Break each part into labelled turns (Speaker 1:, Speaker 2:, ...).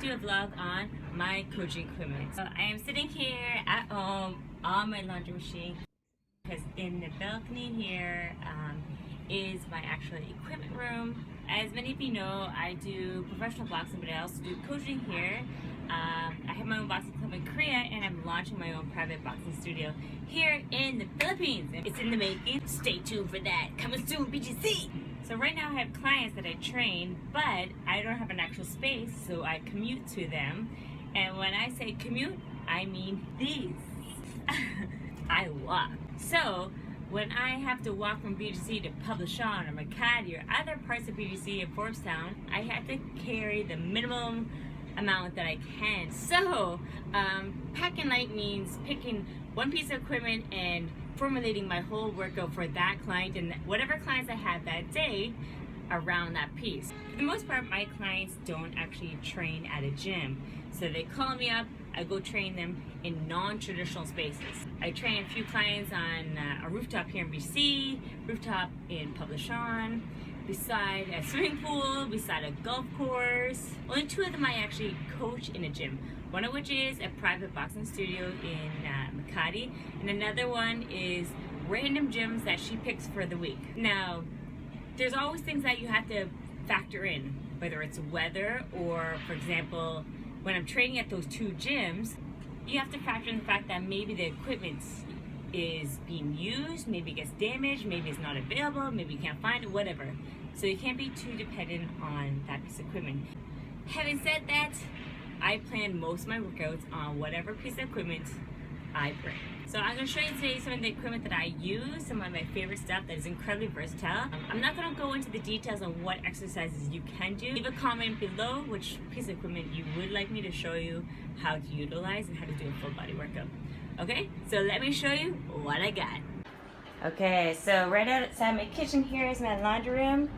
Speaker 1: do a vlog on my coaching equipment. So I am sitting here at home on my laundry machine because in the balcony here is my actual equipment room. As many of you know, I do professional boxing, but I also do coaching here. I have my own boxing club in Korea, and I'm launching my own private boxing studio here in the Philippines. It's in the making. Stay tuned for that. Coming soon, BGC! So right now I have clients that I train, but I don't have an actual space, so I commute to them. And when I say commute, I mean these. I walk. So when I have to walk from BGC to Poblacion or Makati or other parts of BGC in Forbes-Town, I have to carry the minimum amount that I can. So packing light means picking one piece of equipment and formulating my whole workout for that client and whatever clients I have that day around that piece. For the most part, my clients don't actually train at a gym. So they call me up, I go train them in non-traditional spaces. I train a few clients on a rooftop here in BC, rooftop in Poblacion, beside a swimming pool, beside a golf course. Only two of them I actually coach in a gym. One of which is a private boxing studio in Makati, and another one is random gyms that she picks for the week. Now, there's always things that you have to factor in, whether it's weather or, for example, when I'm training at those two gyms, you have to factor in the fact that maybe the equipment is being used, maybe it gets damaged, maybe it's not available, maybe you can't find it, whatever. So you can't be too dependent on that piece of equipment. Having said that, I plan most of my workouts on whatever piece of equipment I bring. So I'm going to show you today some of the equipment that I use, some of my favorite stuff that is incredibly versatile. I'm not going to go into the details on what exercises you can do. Leave a comment below which piece of equipment you would like me to show you how to utilize and how to do a full body workout. Okay, so let me show you what I got. Okay, so right outside my kitchen here is my laundry room.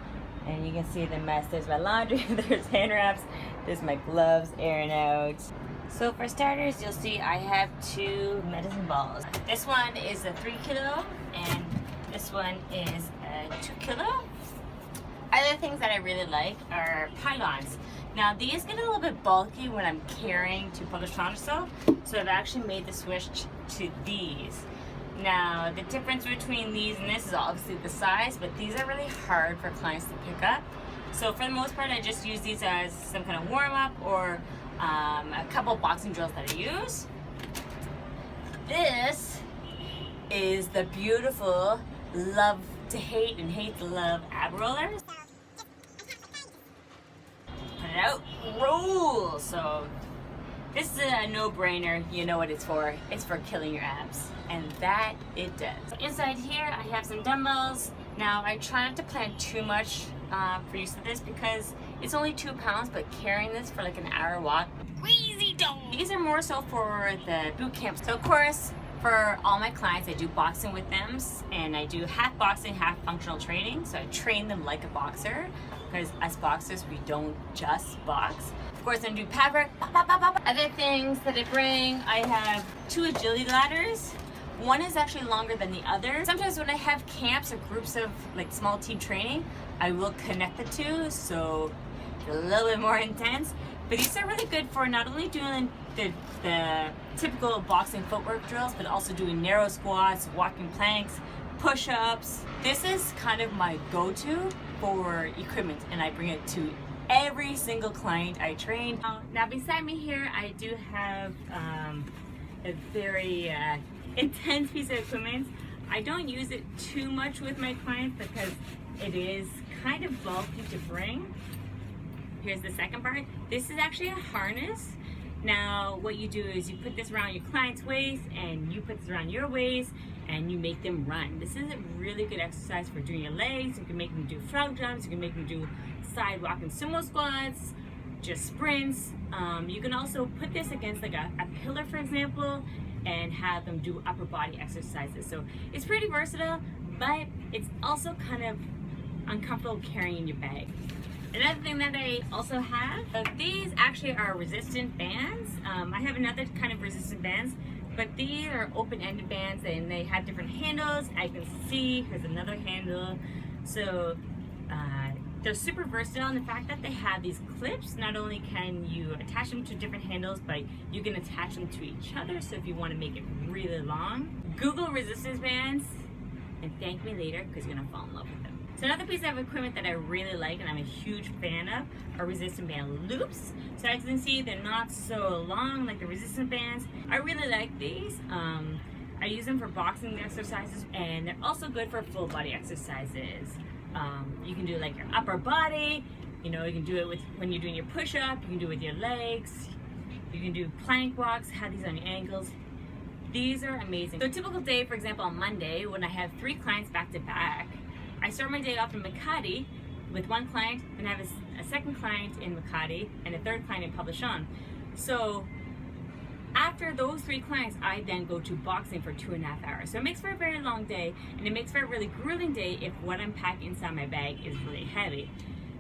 Speaker 1: And you can see the mess. There's my laundry, there's hand wraps, there's my gloves airing out. So for starters, you'll see I have two medicine balls. This one is a 3 kilo and this one is a 2 kilo. Other things that I really like are pylons. Now these get a little bit bulky when I'm carrying to Poblacion, so I've actually made the switch to these. Now the difference between these and this is obviously the size, but these are really hard for clients to pick up. So for the most part, I just use these as some kind of warm-up or a couple boxing drills that I use. This is the beautiful love to hate and hate to love ab rollers. Put it out, roll. So this is a no-brainer. You know what it's for. It's for killing your abs. And that it does. So inside here, I have some dumbbells. Now, I try not to plan too much for use of this because it's only 2 pounds, but carrying this for like an hour walk, crazy don't. These are more so for the boot camp. So of course, for all my clients, I do boxing with them, and I do half boxing, half functional training. So I train them like a boxer, because as boxers, we don't just box. Of course, I do pad work. Other things that I bring, I have 2 agility ladders. One is actually longer than the other. Sometimes when I have camps or groups of like small team training, I will connect the two, so it's a little bit more intense. But these are really good for not only doing the typical boxing footwork drills, but also doing narrow squats, walking planks, push-ups. This is kind of my go-to for equipment, and I bring it to every single client I train. Now beside me here, I do have a very intense piece of equipment. I don't use it too much with my clients because it is kind of bulky to bring. Here's the second part. This is actually a harness. Now what you do is you put this around your client's waist and you put this around your waist and you make them run. This is a really good exercise for doing your legs. You can make them do frog jumps, you can make them do side walking sumo squats, just sprints. You can also put this against like a pillar, for example, and have them do upper body exercises. So it's pretty versatile, but it's also kind of uncomfortable carrying your bag. Another thing that I also have, these actually are resistant bands. I have another kind of resistant bands, but these are open-ended bands and they have different handles. I can see, here's another handle. So They're super versatile in the fact that they have these clips. Not only can you attach them to different handles, but you can attach them to each other. So if you want to make it really long, Google resistance bands and thank me later because you're gonna fall in love with them. So another piece of equipment that I really like and I'm a huge fan of are resistance band loops. So as you can see, they're not so long like the resistance bands. I really like these. I use them for boxing exercises, and they're also good for full body exercises. You can do like your upper body, you know, you can do it with when you're doing your push-up, you can do it with your legs, you can do plank walks, have these on your ankles. These are amazing. So a typical day, for example, on Monday, when I have 3 clients back to back, I start my day off in Makati with 1 client, then I have a second client in Makati and a third client in Poblacion. So after those 3 clients, I then go to boxing for 2.5 hours. So it makes for a very long day, and it makes for a really grueling day if what I'm packing inside my bag is really heavy.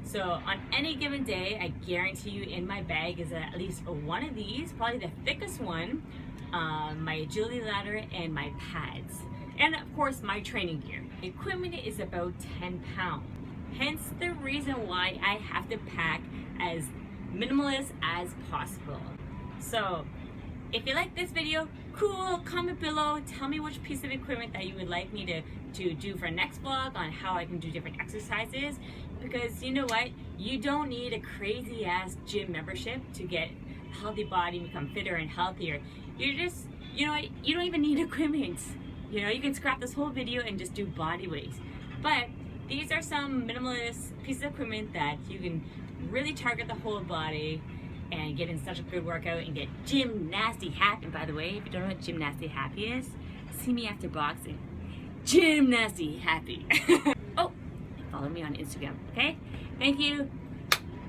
Speaker 1: So on any given day, I guarantee you in my bag is at least one of these, probably the thickest one, my agility ladder and my pads. And of course my training gear. Equipment is about 10 pounds. Hence the reason why I have to pack as minimalist as possible. So if you like this video, cool, comment below, tell me which piece of equipment that you would like me to do for next vlog on how I can do different exercises. Because you know what, you don't need a crazy ass gym membership to get a healthy body, become fitter and healthier. You're just, you know what, you don't even need equipment. You know, you can scrap this whole video and just do body weights. But these are some minimalist pieces of equipment that you can really target the whole body and get in such a good workout and get gymnasty happy. And by the way, if you don't know what gymnasty happy is, see me after boxing. Gymnasty happy. Oh, follow me on Instagram, okay? Thank you.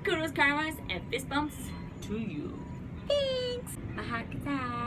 Speaker 1: Kudos, karmas, and fist bumps to you. Thanks. Mahakata.